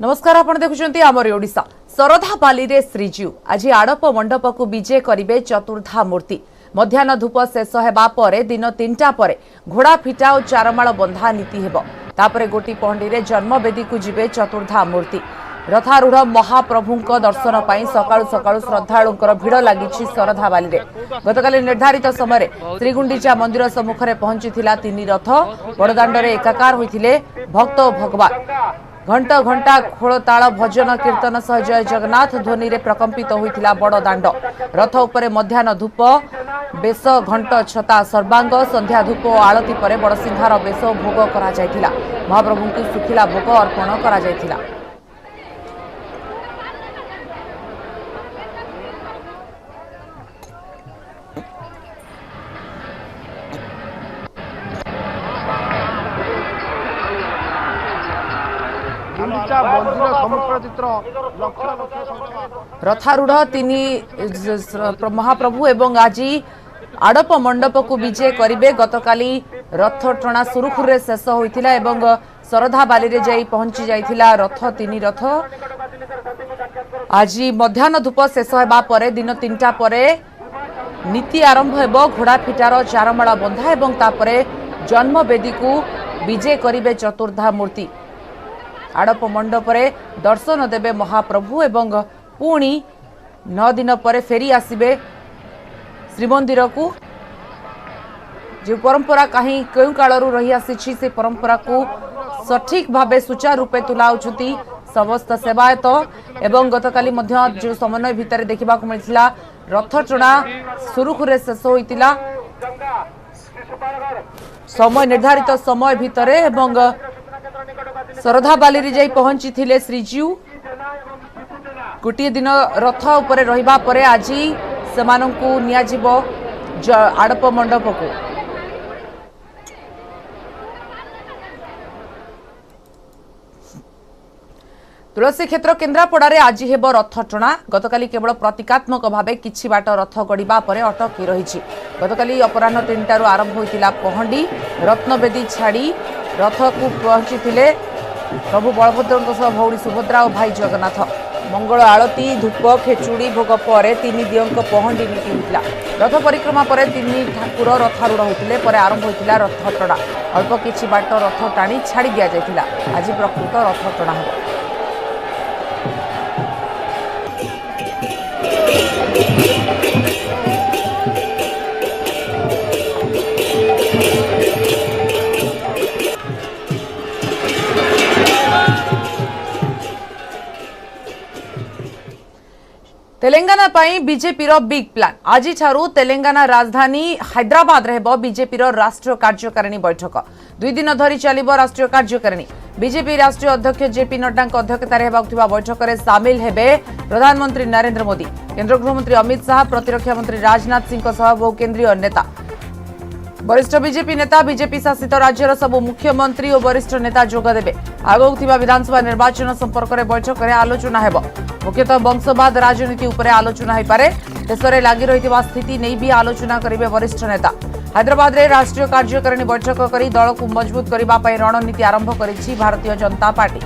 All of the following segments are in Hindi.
नमस्कार आपण देखुछंती आमर ओडिशा सरधा बाली रे श्रीजीउ आज आड़प मंडप को विजे करिवे चतुर्धा मूर्ति मध्याह्न धूप शेष हेबा परे दिन 3टा परे घोड़ा फिटा और चारमाल बंधा नीति हेबो तापरे गोटी पहंडी रे जन्मवेदी को जिवे चतुर्धा मूर्ति रथारूढ़ महाप्रभुंक दर्शन पाई सकाळु सकाळु श्रद्धालुंकर भिड़ लागिछि सरधा बाली रे गतकाली निर्धारित समय श्रीगुंडीचा मंदिर सम्मुखरे पहुंचीथिला तीन रथ बड़दाण्ड रे एकाकार होइथिले भक्त और भगवान घंटा घंटा खोलताल भजन कीर्तन सह जय जगन्नाथ ध्वनि रे प्रकंपित होइथिला बड़ दाण्ड रथ उपरे मध्याह्न धूप बेश घंट छता सर्वांग संध्या धूप और आलती परे बड़सिंहार बेश भोग करा जायथिला महाप्रभु को सुखिला भोग अर्पण करा जायथिला। रथारूढ़ तीन महाप्रभु एवं आज आड़प मंडप को विजे करिवे गतकाली रथ टणा सुरुखुरे शेष होइथिला एवं सरधा बाली रे जाई पहुंची जाइथिला रथ तीन रथ आज मध्याह्न धूप शेष हेबा परे दिन 3टा परे नीति आरंभ हेबो घोड़ा फिटार चारमाला बंधा एवं तापरे जन्मवेदी को विजे करिवे चतुर्धा मूर्ति आड़प मंडप रे दर्शन देवे महाप्रभु एवं पुणी 9 दिन पर फेरी आसिबे श्रीमंदिर को जो परंपरा कहीं क्यों कालरू रही आसी से परंपरा को सठिक भावे सुचारू रूपे तुलाउछुती समस्त सेवायत एवं गतकाली मध्य जो समन्वय भितर देखा मिलता रथ टणा सुरुखुरे शेष होइतिला समय निर्धारित समय भितर एवं सरधा बाली रे जाई पहुंची थिले श्रीजीउ गोटे दिन रथ उपरे रहिबा परे आज सेमानंकु नियाजिबो आड़प मंडप को तुलसी क्षेत्र केन्द्रापड़ा रे आज हेब रथ टणा गतकाली केवल प्रतीकात्मक भावे किछि बाट रथ गड़िबा परे अटकी रहिछि गतकाली अपराह्न 3टारू आरंभ होइतिला पहंडी रत्नवेदी छाड़ी रथ को पहुंची थिले प्रभु बलभद्र भौणी सुभद्रा और भाई जगन्नाथ मंगल आलती धूप खेचुड़ी भोग पर तीन दियों पहंडी नीति होता रथ परिक्रमा पर तीन ठाकुर रथारूढ़ होते पर आरंभ होता रथ टणा अल्प किछि बाट रथ टाणी छाड़ी दि जाइथिला आज प्रकृत रथ टणा हो। तेलंगाना पाई बीजेपी रो बिग प्लान आज ठारू तेलंगाना राजधानी हैदराबाद रे बीजेपी रो राष्ट्रीय कार्यकारिणी बैठक 2 दिन धरी चलिबो राष्ट्रीय कार्यकारिणी बीजेपी राष्ट्रीय अध्यक्ष जेपी नड्डा अध्यक्षतार हेबाकुथिबा बैठक में सामिल हेबे प्रधानमंत्री नरेंद्र मोदी केंद्र गृहमंत्री अमित शाह प्रतिरक्षा मंत्री राजनाथ सिंह सह बहु केंद्रीय नेता वरिष्ठ बीजेपी नेता बीजेपी शासित राज्यर सबु मुख्यमंत्री और वरिष्ठ नेता जोगदेवे आगोथिबा विधानसभा निर्वाचन संपर्क में बैठक में आलोचना हेबो मुख्यतः वंशवाद राजनीति उपरे आलोचना हो पारे देश में लगी रही स्थिति नहीं भी आलोचना करेंगे वरिष्ठ नेता हैदराबाद रे राष्ट्रीय कार्यकारिणी बैठक कर दल को मजबूत करने रणनीति आरंभ करिछि भारतीय जनता पार्टी।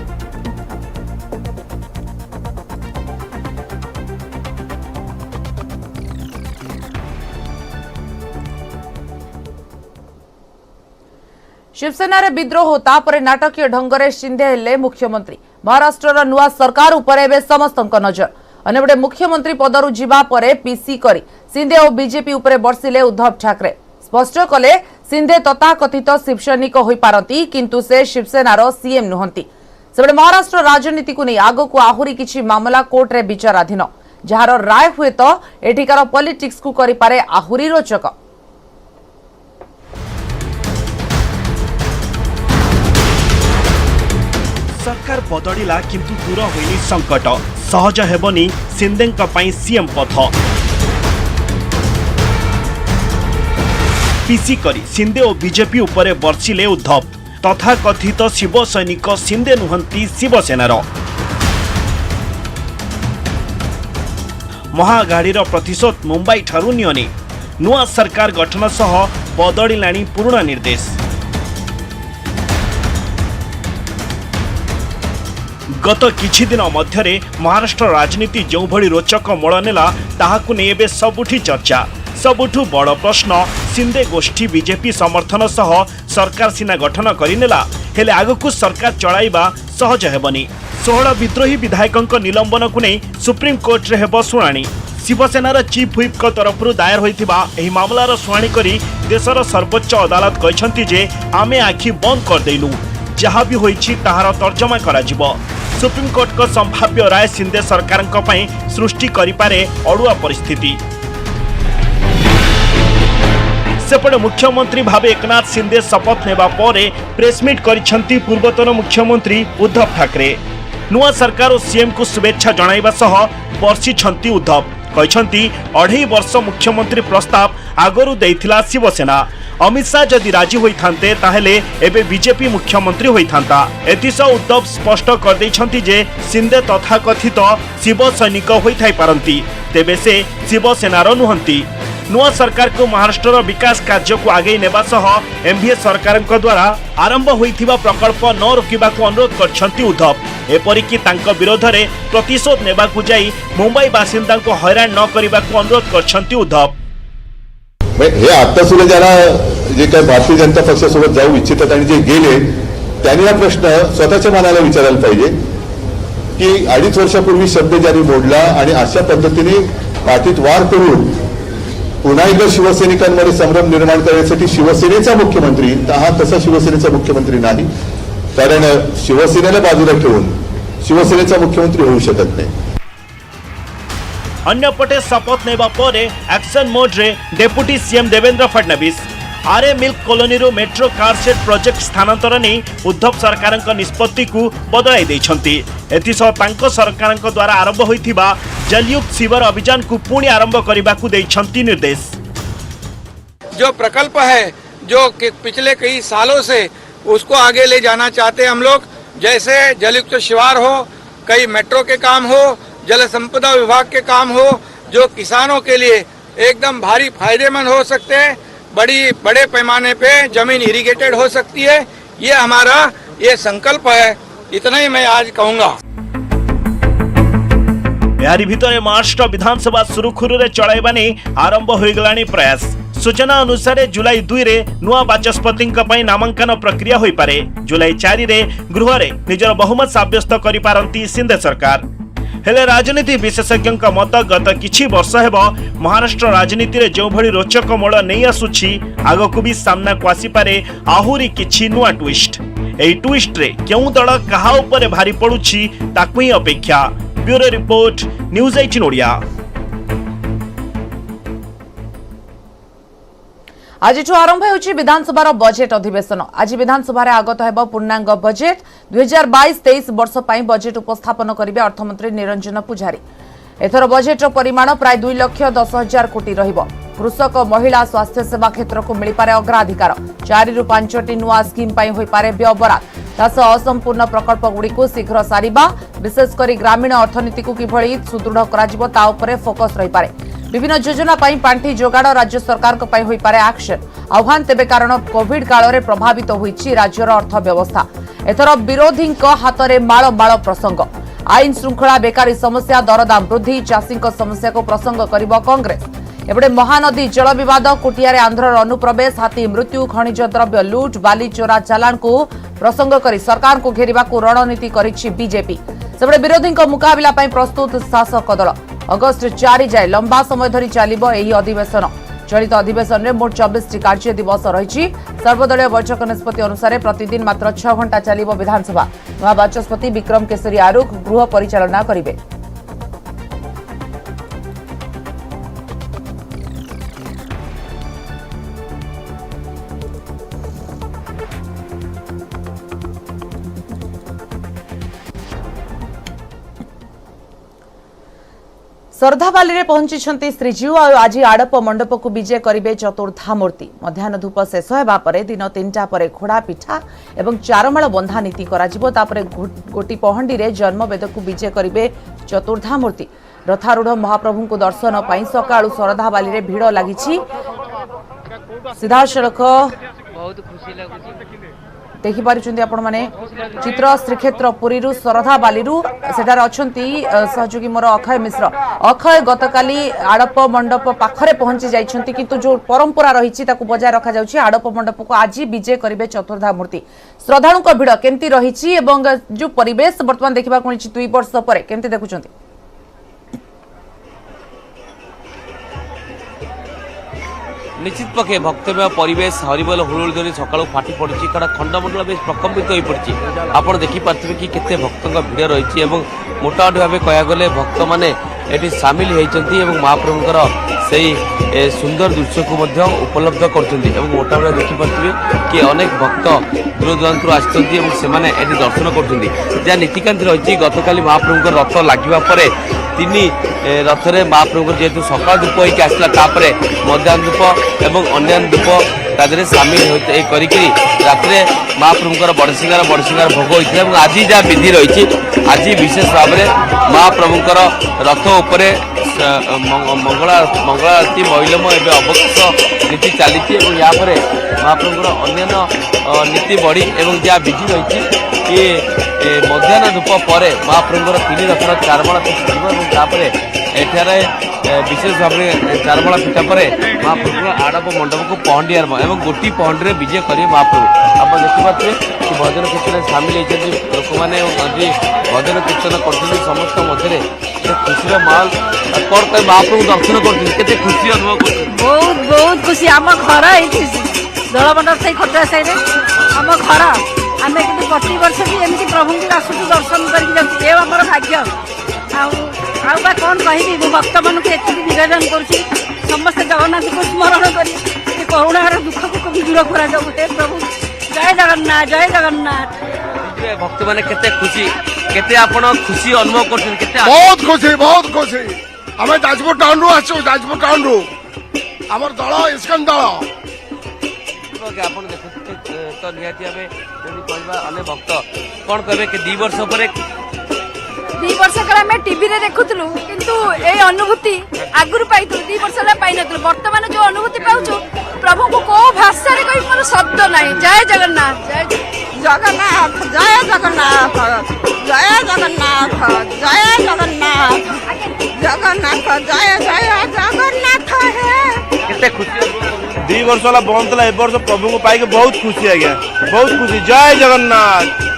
शिवसेना रे विद्रोह तापरे नाटकीय ढंगरे शिंदे हेले मुख्यमंत्री महाराष्ट्र नुआ सरकार उपरे एबे समस्तक नजर अनेबडे मुख्यमंत्री पदरु जिबा परे पीसी करी शिंदे और बीजेपी उपरे बर्षिले उद्धव ठाकरे स्पष्ट कले शिंदे तथाकथित शिवसैनिक होई पारती किंतु से शिवसेनार सीएम नुहंती सेबडे महाराष्ट्र राजनीति को नहीं आगो को आहुरी किछि मामला कोर्ट रे विचाराधीन जार राय हुए तो एठिकार पॉलिटिक्स को करि पारे आहुरी रोचक। सरकार बदलिला किंतु दूर होइनी संकट सहज हेबनी शिंदेଙ୍କ ପାଇଁ सीएम पथ पीसी करी शिंदे और बीजेपी उपरे बर्षिले उद्धव तथा कथित शिवसैनिक शिंदे नुहंती शिवसेनार महागाड़ी प्रतिशोध मुंबई ठारू नियनी नुआ सरकार गठन सह बदलिलाणी पुराणा निर्देश गत किछि दिन मध्यरे महाराष्ट्र राजनीति जो भली रोचक मोड़ नेला ताहाकु नै एबे सबुठी चर्चा। सबुठु बड़ प्रश्न शिंदे गोष्ठी बीजेपी समर्थन सह सरकार सीना गठन करिनेला हेले आगकु सरकार चलाइबा सहज हेबनी। 16 विद्रोही विधायकों निलंबन को नहीं सुप्रीम कोर्ट रे हेबो सुनानी। शिवसेनार चीफ व्हिप को तरफ दायर होइथिबा एही मामलार सुनानी करी देशर सर्वोच्च अदालत कहछंती जे आमे आखि बंद कर देलु, जहाँ भी होइछि ताहार तर्जमा करा जिवो। सुप्रीम कोर्ट को संभाव्य राय शिंदे सरकार सृष्टि करिपारे अड़ुआ परिस्थिति। सेपटे मुख्यमंत्री भावे एकनाथ शिंदे शपथ नेबा परे प्रेसमिट करिसेंती पूर्वतन मुख्यमंत्री उद्धव ठाकरे। नुआ सरकार और सीएम को शुभेच्छा जणाइबा सह बर्षिछंती उद्धव। कहछंती 2.5 वर्ष मुख्यमंत्री प्रस्ताव आगरु देइथिला शिवसेना। अमित शाह जदि राजी होइथांते ताहेले एबे बीजेपी मुख्यमंत्री होइथांता। एतिस उद्धव स्पष्ट कर दैछंती जे शिंदे तथाकथित शिव सैनिक होइथाइ पारंती, तेबे से शिवसेनार नुहंती। नुआ सरकार को महाराष्ट्र विकास कार्य को आगे नेबा सह एमवीए सरकार द्वारा आरंभ होइथिबा प्रकल्प न रोकिबाकू अनुरोध करछंती उद्धव। एपरिकी तांको विरोध रे प्रतिशोध नेबाकू जाई मुंबई बासिंदा को हैरान न करिबाकू अनुरोध करछंती उद्धव। हे आता सुद्धा ज्याला जे काही भारतीय जनता पक्षासोबत जाऊ इच्छितात आणि जे गेले त्यांनी हा प्रश्न स्वतःच्या मनाला विचारायला पाहिजे की 2.5 वर्षापूर्वी शब्द ज्यांनी मोडला आणि अशा पद्धतीने पाठीत वार करून पुन्हा एकदा शिवसैनिकांमध्ये संभ्रम निर्माण करण्यासाठी शिवसेनेचा मुख्यमंत्री हा तसा शिवसेनेचा मुख्यमंत्री नाही, कारण शिवसेनेला बाजूला ठेवून शिवसेनेचा मुख्यमंत्री होऊ शकत नाही। अन्यपटे शपथ नेबा परे एक्शन मोड रे डेप्यूटी सीएम देवेंद्र फडणवीस आरे मिल्क कॉलोनी रो मेट्रो कार सेट प्रोजेक्ट स्थानांतर नहीं उद्धव सरकार निष्पत्ति को बदलाई देछंती। एतिसह तांको सरकार द्वारा आरंभ होइथिबा जलयुक्त शिविर अभियान को पुणी आरंभ करिबाकू देछंती निर्देश। जो प्रकल्प है जो पिछले कई सालों से उसको आगे ले जाना चाहते हैं हम लोग, जैसे जलयुक्त शिवार हो, कई मेट्रो के काम हो, जल संपदा विभाग के काम हो, जो किसानों के लिए एकदम भारी फायदेमंद हो सकते हैं। बड़े पैमाने पे जमीन इरिगेटेड हो सकती है। ये हमारा ये संकल्प है, इतना ही मैं आज कहूँगा। यारी भितर महाराष्ट्र विधानसभा सुरुखुरु चलाइबा नहीं आरंभ हो गलानी प्रयास। सूचना अनुसार जुलाई 2 रे नुआ बाचस्पति नामांकन प्रक्रिया होई पारे। जुलाई 4 रे गृह रे निजर बहुमत साब्यस्त करि पारंती शिंदे सरकार। हेले राजनीति विशेषज्ञ मत गत किछि वर्ष हेब महाराष्ट्र राजनीति रे जो भली रोचक मोड़ नहीं आसुछि आगकू भी सामना को आसी पारे आहुरी किछि नुआ ट्विस्ट। एई ट्विस्ट रे केउ दल कहा उपरे भारी पडुछि ताकू ही अपेक्षा। Bureau report news 18 Odia. आज आरंभ होउछि विधानसभा बजेट अधिवेशन। आज विधानसभा आगत हेब पूर्णांग बजेट 2022-23 वर्ष पई बजेट उपस्थापन करिवे अर्थमंत्री निरंजन पुजारी। एथर बजेट परिमाण प्राय 2,10,000 कोटी रहिबो। कृषक, महिला, स्वास्थ्य सेवा क्षेत्र को मिल पारे अग्राधिकार। 4 ରୁ 5ଟି नुआ स्कीम पई होई पारे व्यवहार। तासह असंपूर्ण प्रकल्प गुडी को शीघ्र सारिबा, विशेषकर ग्रामीण अर्थनीति को किभली सुदृढ़ कराजिबो ता उपरे फोकस रही पारे। विभिन्न योजना पाई पांठी जोगाड़ राज्य सरकार को पाई होई पारे एक्शन। आह्वान तेबे कारण कोविड काल रे प्रभावित होईछि राज्यर अर्थव्यवस्था। एथर विरोधी हाथ में माଳ माଳ प्रसंग। आईन श्रृंखला, बेकारी समस्या, दरदाम वृद्धि, चाषी समस्या को प्रसंग करिबो कांग्रेस। एबडे महानदी जल विवाद, कुटिया आंध्रर अनुप्रवेश, हाथी मृत्यु, खनिज द्रव्य लुट, बाली चोरा चालान को प्रसंग करी सरकार को घेरिबा को रणनीति करिछि बीजेपी। सेबडे विरोधी मुकाबला पई प्रस्तुत शासक दल। अगस्त 4 जाए लंबा समय धरी चलिबो एही अधिवेशन। चलित अधिवेशन में मोट 24टी कार्य दिवस रही। सर्वदलीय बैठक निष्पत्ति अनुसार प्रतिदिन मात्र 6 घंटा चलिबो विधानसभा। नवा बाचस्पति विक्रम केसरी आरुख गृह परिचालना करिवे। श्रद्धावाली रे पहुंची श्रीजीउ। आज आड़प मंडप को विजय करिवे चतुर्धा मूर्ति। मध्याह्न धूप शेष हेबा परे दिन 3टा परे घोड़ा पिठा एवं चारमाळ बंधा नीति कराजिबो। तापरे गोटी पहंडी रे जन्मवेद को विजय करिवे चतुर्धा मूर्ति। रथारूढ़ महाप्रभु को दर्शन पाई सकाळु श्रद्धावाली रे भीड़ लागिछि। सीधा सड़क बहुत खुशी लगुछि। देखिपारे आपण मैंने चित्र श्रीक्षेत्र पुरी शरधा बाली सेठार अच्छा सहयोगी मोर अक्षय मिश्र अक्षय गतकाली आड़प मंडप पाखरे पहुंची जाइछंती किंतु जो परंपरा रही बजाय रखा जाउछि आड़प मंडप को आज विजय करिवे चतुर्धा मूर्ति श्रद्धालु भिड़ केमती रही जो परिवेश बर्तमान देखा 2 वर्ष पर केमती देखुछंती निश्चित पक्षे भक्तमय परिवेश हरिबोल हुलुल ध्वनि सकाळु फाटी पड़ी कारण खंडमंडल बेस प्रकम्पित हो पड़ी आपड़ देखिपे कि केते भक्तों भिड़ रही मोटामोटी भाव कह गले भक्त मैंने ये सामिल होती महाप्रभुंर से सुंदर दृश्य को उपलब्ध कर मोटामोटी देखिपे कि अनेक भक्त दूर दूरांतर आसने दर्शन कर नीतिकांति रही गतकाली महाप्रभुंर रथ लगे तीन रथरे महाप्रभु जेहेतु सकाल धूप होकर आसला मध्याह्न धूप एवं अन्य धूप तादेह सामिल करी रात महाप्रभुंर बड़सिंगार भोग होता है आज जहाँ विधि रही आज विशेष भाव में महाप्रभुंर रथ उपर मंगलारती महिलम एवं अवकाश नीति चली यापर महाप्रभुंर अन्य नीति बढ़ी एवं जहाँ विधि रही ये मध्याह्न धूप पर महाप्रभुंर 3 रथर चारमाला तापर एठारे विशेष भाव में चारमाला पिठा पर महाप्रभुंर आड़प मंडप को पहंडी आरंभ और गोटी पहंडी विजय करेंगे महाप्रभु आप देखिपे कि भजन कीर्तन सामिल होती लोक मैंने भजन कीर्तन कर समस्त मध्य खुशी माहौल कौन कह महाप्रभु दर्शन करते खुशी अनुभव कर बहुत बहुत खुशी आम घर दल मंडप से खतरा साई आम घर आम कि प्रति वर्ष भी एमती प्रभु की आसुचु दर्शन करके आमर भाग्य बा कौन कह भक्त मान निवेदन करुँच समस्त जगन्नाथ को स्मरण कर करुणार दुख को दूर करा हे प्रभु जय जगन्नाथ जय जगन्नाथ भक्त मैंने केते खुशी केते आपण खुशी अनुभव कर बहुत खुशी आम जाजपुर टाउन रू आसु जाजपुर टाउन रू आमर दल इस्कन दल आप देखुते तो निहाती भाव यदि कहवा अनेक भक्त कौन कहे कि 2 वर्ष पर 2 वर्ष कल टीवी रे देखुलु किंतु ए अनुभूति आगुरी पाई 2 वर्ष पाई न बर्तमान जो अनुभूति पाऊँ प्रभु को को भाषा रे कोई मोर शब्द नहीं जय जगन्नाथ जय जगन्नाथ जय जगन्नाथ जय जगन्नाथ जय जगन्नाथ जगन्नाथ जय जय जगन्नाथ है केते खुशी 2 वर्ष वाला बंद था ए वर्ष प्रभु को पाई बहुत खुशी आज्ञा बहुत खुशी जय जगन्नाथ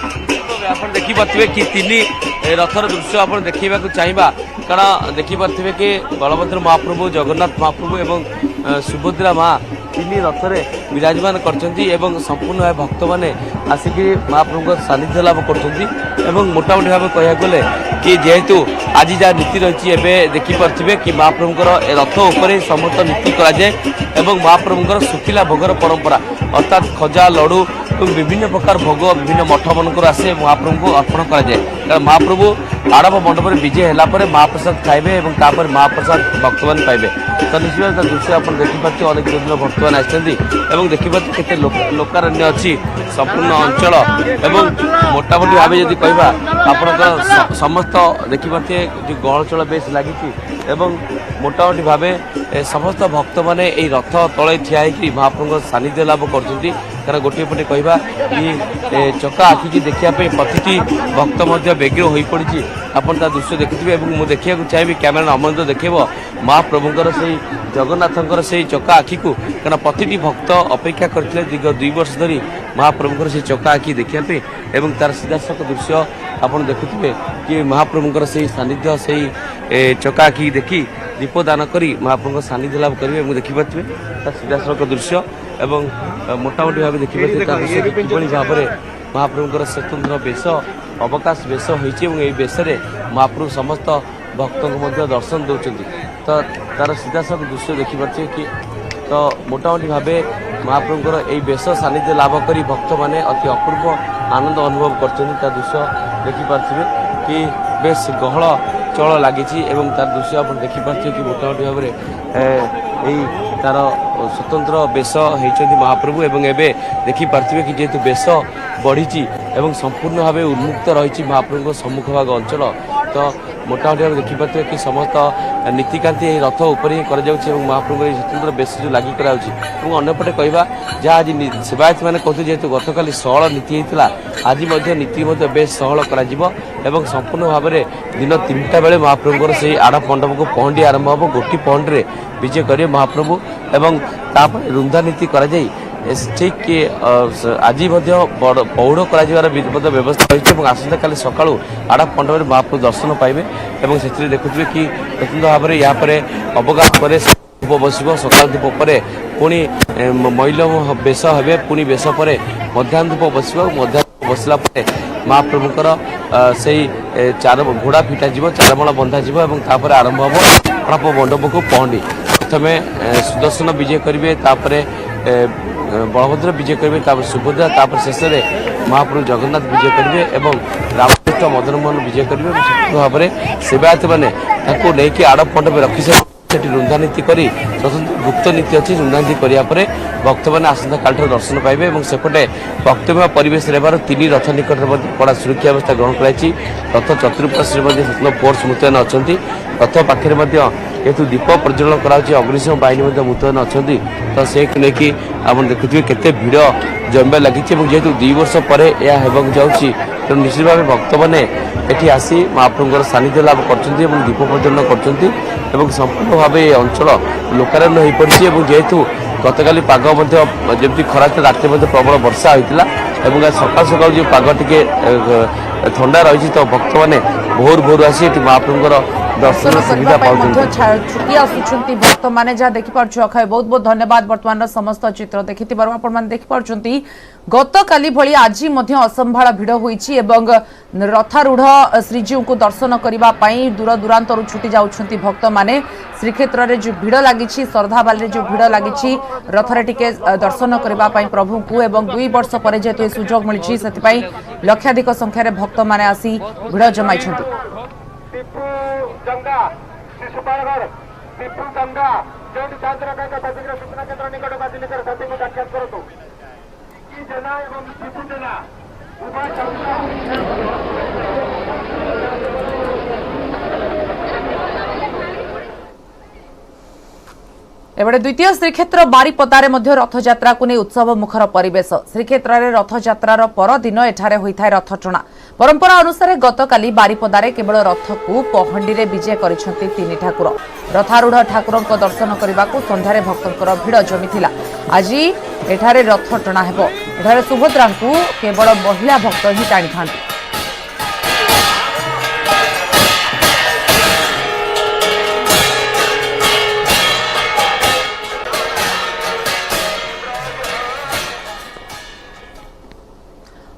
आप देखिपे कि 3 रथर दृश्य आप देखा चाहिए कारण देखिपे कि बलभद्र महाप्रभु जगन्नाथ महाप्रभु एवं सुभद्रा माँ 3 रथरे विराजमान कर संपूर्ण भाव भक्त मैंने आसिक महाप्रभु सानिध्य लाभ कर मोटामोटी भाव कह गले कि जेहेतु आज जहाँ नीति रही देखिपे कि महाप्रभुंर रथ उपर समस्त नीति कराए महाप्रभुंर सुखिला भोगर परंपरा अर्थात खजा लडू और विभिन्न प्रकार भोग विभिन्न मठ मनक आसे महाप्रभु को अर्पण कराए कारण महाप्रभु आड़प मंडप विजय है महाप्रसाद खाइबे और तापर महाप्रसाद भक्त मैंने पाइबे तो निश्चित दृश्य आप देखिपे अनेक दूर भक्त मैंने आसती देखिपे केते लोकारण्य अच्छी संपूर्ण अंचल एवं मोटामोटी भाव यदि कहवा आपंकर समस्त देखिपे जो गहलचल बेस लगी मोटामोटी भाव समस्त भक्त मैंने रथ तले ठिया महाप्रभु सानिध्य लाभ कर कारण गोटे पटे कहवा कि चका आखिकी देखापी प्रति भक्त व्यग्र हो पड़ी आपन ता दृश्य देखिए मुझे देखा चाहिए कैमेरा अमृत देखेब महाप्रभुंर से जगन्नाथंकर से चका आखि को कारण प्रति भक्त अपेक्षा करते दीर्घ 2 वर्ष धरी महाप्रभुंर से चका आखि देखापी एवं तार सीधासख दृश्य आप देखुए कि महाप्रभुंर से सानिध्य से चका आखि देखी दीपदान करी महाप्रभु सानिध्य लाभ करेंगे देखिपे सीधासख दृश्य एवं मोटामोटी भाव देखिए भाव में महाप्रभुंर स्वतंत्र बेश अवकाश बेश होती बेशरे महाप्रभु समस्त भक्तों को दर्शन दौरान तो तार सीधासख दृश्य देखिपे कि तो मोटामोटी भाव महाप्रभुंर यही बेश सानिध्य लाभ कर भक्त मैंने अति अपूर्व आनंद अनुभव कर दृश्य देखिपे कि बेस गहल चल लगी तार दृश्य आप देखिपे कि मोटामोटी भाव में तार स्वतंत्र बेश होती महाप्रभु एवं एबे देखिपे कि जेहेतु बेश बढ़ी संपूर्ण भाव उन्मुक्त रही महाप्रभु सम्मुख भाग अंचल तो मोटामोटी भाव देखिपे कि समस्त नीतिकांति रथ उपर ही महाप्रभु स्वतंत्र बेश जो लगी अंपटे कहवा जहाँ आज सेवायत मैंने कहते जेहतु गतकाली सहल नीति होता आज नीति बेश सहल कर संपूर्ण भाव में दिन 3टा बेले महाप्रभुर से आड़ मंडप को पहंडी आरंभ हम गोटी पहंडी विजय करेंगे महाप्रभु एवं रुंधा नीति कर ठीक कि आज पौड़ कर व्यवस्था रही आसंता काली सका आड़ मंडप में महाप्रभु दर्शन पाइबे और से देखुए कि स्वतंत्र भाव में यहाँ पर अवगात पर धूप बस सकाल धूप पर पुणी मैल बेश हे पुणी बेश पर मध्याह्न धूप बस मध्याह्न बसला महाप्रभुकर से चार घोड़ा फिटा चारमाला बंधा और आरंभ हम आड़प मंडप को पहंडी प्रथम सुदर्शन विजय करेंगे बलभद्र विजय करेंगे सुभद्रा शेष में महाप्रभु जगन्नाथ विजय करेंगे और रामकृष्ण मदन मोहन विजय करेंगे स्वतंत्र भाव में सेवायत मैंने लेकिन आड़प मंडप रखी रुंधा नीति कर स्वतंत्र गुप्त नीति अच्छी रुंधा नीति करापर भक्त मैंने आसंता काल दर्शन पाइबे और सेपटे भक्तमय परिवेश रहा 3 रथ निकट में कड़ा सुरक्षा व्यवस्था ग्रहण कराई रथ चतुर्पार्श्व में स्वतंत्र फोर्स मुतयन अच्छा रथ पाखे जेहतु दीप प्रज्वलन कर अग्निशम बाहिनी मुतयन अच्छा तो से लेकिन आप देखुए केते भिड़ जमवा लगी जेहतु 2 वर्ष पर यह होगा जाऊँगी तेणु निश्चित भाव भक्त मैंने ये आसी महाप्रभुर सानिध्य लाभ कर दीप प्रज्वलन कर संपूर्ण भाव ये अंचल लोकारण्य हो पड़ी जेहेतु गतकाली पाग जमी खरा रात प्रबल वर्षा होता है सकाल सकाल जो पाग टे ठंडा रही तो भक्त मैंने भोर भोर आसी महाप्रभुर दर्शन सुविधा छुटी आसुंच भक्त मैंने जहाँ देखिपुर अक्षय बहुत बहुत धन्यवाद बर्तमान समस्त चित्र देखि देखिपुर गतकाली भली आज असंभाल भिड़ होईछि एवं रथारूढ़ श्रीजीव को दर्शन करने दूर दूरांत छुटी जाउछंती भक्त माने श्रीक्षेत्र में जो भिड़ लगी श्रद्धावाली जो भिड़ लगी रथरे टिके दर्शन करने प्रभु को एवं 2 वर्ष पर जेहेतु सुजोग मिली से लक्षाधिक संख्यार भक्त माने आसी भिड़ जमाई जंगा शिशुपालगढ़ टीपू जंगा जो छात्र प्रतिक्रिया सूचना केन्द्र निकट बातिल कर को साक्षात करूँ की जना एवं टीपू जना एबड़े द्वितीय श्रीक्षेत्र बारिपदारे रथयात्रा को नहीं उत्सव मुखर परिवेश श्रीक्षेत्र में रथयात्रार परदिन एठारे होइथाय रथटଣା परंपरा अनुसार गतकाली बारिपदारे केवल रथ को पहंडी रे विजय करिसेंती 3 ठाकुर रथारूढ़ ठाकुर दर्शन करने को संध्यारे भक्तों भिड़ जमीथिला आज एठारे रथटଣା हेबो एठारे सुभद्रा को केवल महिला भक्त ही टाणी थांती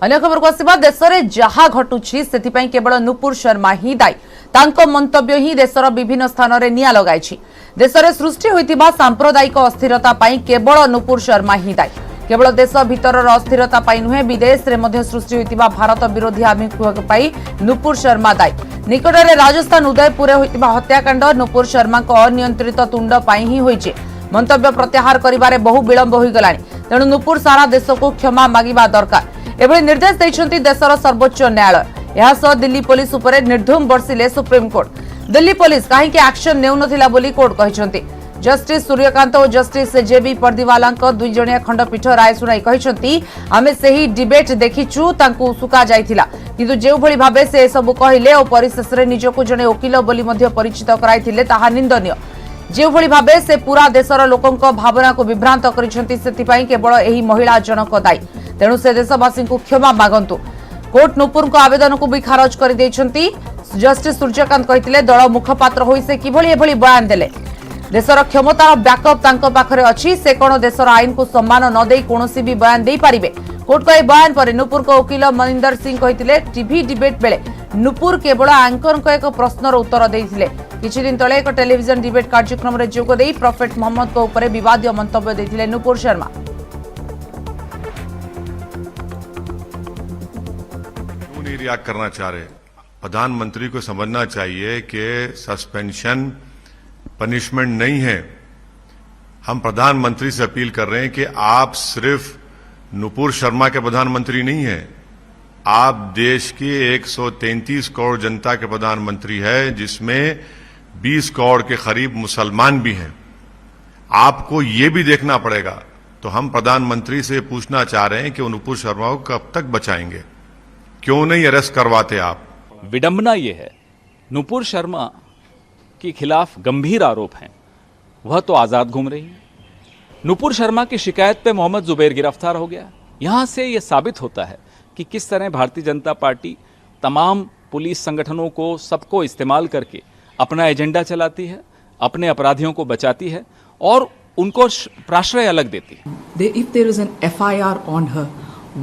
अन्य खबर को आसिबा देश में जहाँ घटुछि सेथिपई केवल नुपुर शर्मा ही दायी तांको मंतव्य ही देशर विभिन्न स्थान में निया लगाई देश में सृष्टि होइतिबा सांप्रदायिक अस्थिरता पई केवल नुपुर शर्मा ही दायी केवल देश भीतर अस्थिरता पई नुहे विदेश में मध्य सृष्टि होइतिबा भारत विरोधी आभिमुख्य पई नुपुर शर्मा दायी निकट में राजस्थान उदयपुर होइतिबा हत्याकांड नुपुर शर्मा को अनियंत्रित तुंड पई ही होइछि मंतव्य प्रत्याहार करिबारे बहु विलंब होई गलानी तेणु नुपुर सारा देश को क्षमा मागिबा दरकार एभली निर्देश देइछन्ती देशर सर्वोच्च न्यायालय यह दिल्ली पुलिस उपरे निर्धूम बर्षिले सुप्रीम कोर्ट दिल्ली पुलिस कहीं एक्शन नेउ नथिला बोली कोर्ट कहिसन्ती जस्टिस सूर्यकांत और जस्टिस जेबी पर्दीवाला 2 जणिया खंडपीठ राय सुनाई कहिसन्ती आमे सेही डिबेट देखिछु तांकु सुका जाइथिला किंतु जेउ भली भाबे से सब कहिले और परिशेष रे निजको जणे वकील बोली मध्य परिचित कराइथिले ताहा निंदनीय जो भली भाबे से पूरा देशर लोकंक भावना को विभ्रांत करिसन्ती सेतिपई केवल एही महिला जनक दायी तेणु से देशवासी को क्षमा मागंतु कोर्ट नुपुर को आवेदन को भी खारज कर देइछन्ती जस्टिस सूर्यकांत कहिथिले दल मुखपात्र होई से किभली एभली बयान देले देशर क्षमतार बैकअप तांको पाखरे अछि से कोन देशर आईन को सम्मान न देई कोनोसी भी बयान देई पारिबे कोर्ट को ए बयान पर नुपुर को वकील मनिंदर सिंह कहिथिले टीवी डिबेट बेले नुपुर केवल एंकर को एक प्रश्नर उत्तर देइथिले किछि दिन तले एक टेलीविजन डिबेट कार्यक्रम रे जोग देई प्रॉफिट मोहम्मद को ऊपर विवादीय मंतव्य देइथिले नुपुर शर्मा नहीं रिएक्ट करना चाह रहे प्रधानमंत्री को समझना चाहिए कि सस्पेंशन पनिशमेंट नहीं है हम प्रधानमंत्री से अपील कर रहे हैं कि आप सिर्फ नुपुर शर्मा के प्रधानमंत्री नहीं हैं आप देश की 133 करोड़ जनता के प्रधानमंत्री है जिसमें 20 करोड़ के करीब मुसलमान भी हैं। आपको ये भी देखना पड़ेगा। तो हम प्रधानमंत्री से पूछना चाह रहे हैं कि नुपुर शर्मा को कब तक बचाएंगे, क्यों नहीं अरेस्ट करवाते आप? विडंबना ये है, नुपुर शर्मा के खिलाफ गंभीर आरोप हैं, वह तो आजाद घूम रही है। नुपुर शर्मा की शिकायत पे मोहम्मद जुबैर गिरफ्तार हो गया। यहां से यह साबित होता है कि किस तरह भारतीय जनता पार्टी तमाम पुलिस संगठनों को, सबको इस्तेमाल करके अपना एजेंडा चलाती है, अपने अपराधियों को बचाती है और उनको प्राश्रय अलग देती है। If there is an FIR on her,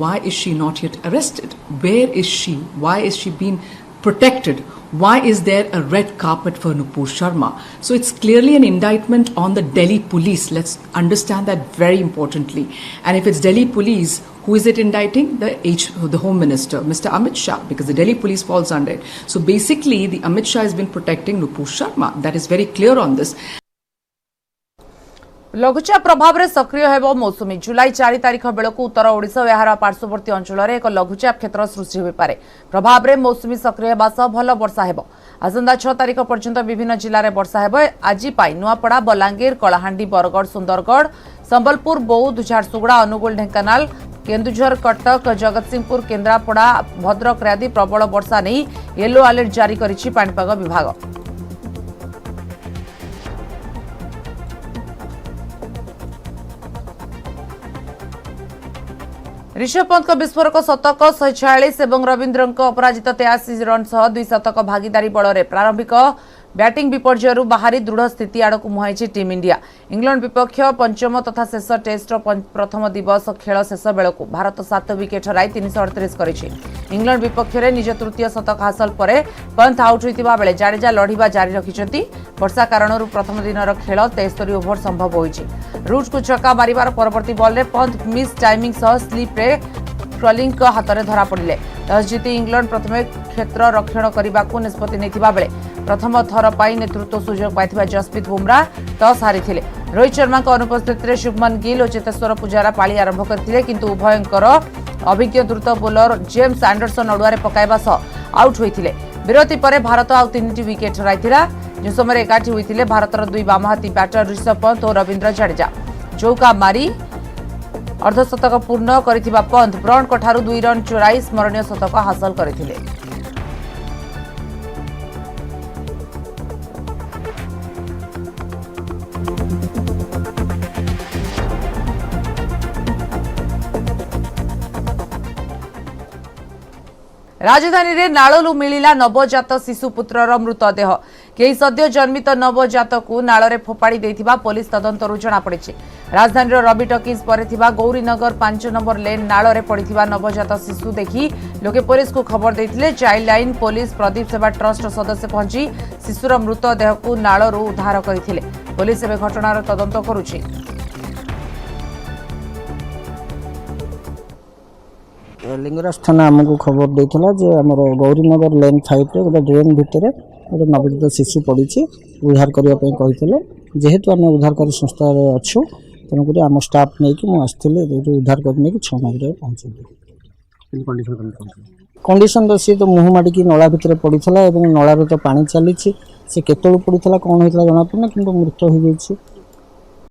why is she not yet arrested? Where is she? Why is she being protected? Why is there a red carpet for Nupur Sharma? So it's clearly an indictment on the Delhi police. Let's understand that very importantly. And if it's Delhi police, who is it indicting? The Home Minister, Mr. Amit Shah, because the Delhi police falls under it. So basically, the Amit Shah has been protecting Nupur Sharma. That is very clear on this. लघुचाप प्रभाव में सक्रिय हेबो मौसुमी। जुलाई 4 तारिख बेलू उत्तर ओडिशा और यार पार्श्ववर्ती अंचल में एक लघुचाप क्षेत्र सृष्टि हो पारे। प्रभाव में मौसुमी सक्रिय होगा सह भल वर्षा हेबो। आसंता 6 तारिख पर्यंत विभिन्न जिले में वर्षा हेबो। आज नुआपड़ा, बलांगीर, कलाहांडी, बरगढ़, सुंदरगढ़, संबलपुर, बौद्ध, झारसुगुड़ा, अनुगुल, ढेंकानाल, केन्दुझर, कटक, जगतसिंहपुर, केन्द्रापड़ा, भद्रक आदि प्रबल वर्षा नहीं येलो अलर्ट जारी करिछि पाणीपाग विभाग। ऋषभ पंत विस्फोरक शतक 146 और रवींद्र अपराजित 83 रन सह 2 शतक भागीदारी बल में प्रारंभिक बैटिंग विपर्यय बाहरी दृढ़ स्थिति आड़क मुहाई टीम इंडिया। इंग्लैंड विपक्ष पंचम तथा शेष टेस्ट प्रथम दिवस खेल शेष बेलू भारत 7 विकेट हराई 338 करिछि। इंग्लैंड विपक्ष में निज तृतीय शतक हासिल पर पंत आउट होता बेले जाडेजा लढ़िबा जारी रखिछन्ति। वर्षा कारण प्रथम दिन खेल 73 ओभर संभव होइछि। रूट को छक्का मारिबार परवर्ती बॉल रे पंत मिस टाइमिंग सह स्लिप रे ट्रॉलिंग हाथ में धरा पड़े। टॉस जीति इंग्लैंड प्रथम क्षेत्र रक्षण करने को निष्पत्ति नेथिबा बेले प्रथम थर पर नेतृत्व सुजोग पाइथिबा जसप्रीत बुमराह टॉस हारी। रोहित शर्मा अनुपस्थित में शुभमन गिल और चेतेश्वर पुजारा पाली आरंभ करथिले, किंतु उभयंकर अभिज्ञ द्रुत बोलर जेम्स एंडरसन अड़ुआरे पकाइबा सह आउट होइथिले। विरति पर भारत आउ 3टी विकेट हराइथिला। जो समय एकाठी होइथिले भारतर 2 बामहाती बैटर ऋषभ पंत और रवींद्र जाडेजा। चौका मारी अर्धशतक पूर्ण करिथिबा पंत ब्रॉन्ड ठारू 2 रन चोराई स्मरणीय शतक हासिल करथिले। राजधानी रे नाळलु मिलिला नवजात शिशुपुत्रर मृतदेह। कई सद्य जन्मित नवजात को नाଳରେ फोपाड़ी देथिबा पुलिस तदंतरु जना पड़िछि। राजधानी रवि टकीज पर थिबा गौरीनगर 5 नंबर लेन नाଳରେ पड़िथिबा नवजात शिशु देखि लोके पुलिस को खबर देथिले। चाइल्ड लाइन पुलिस प्रदीप सेवा ट्रस्ट सदस्य पहुंची शिशुर मृतदेह को नाळरू उद्धार करथिले। पुलिस एबे घटनार तदंत करुछि। लिंगराज थाना आमको खबर देता जे आम गौरीनगर लेन 5 गोटे ड्रेन भितर गोटे नवजात शिशु पड़ी उद्धार करने जेहेतु आम उद्धारकारी संस्था अच्छु तेणुक आम स्टाफ नहीं कि मुझे उद्धार करने 6 नंबर पहुँचे। कंडीशन तो सी तो मुँह माड़ी नला भितर पड़ा नलार तो पानी चली सी केतु पड़ा कौन होता जना पड़ना कि मृत हो गई।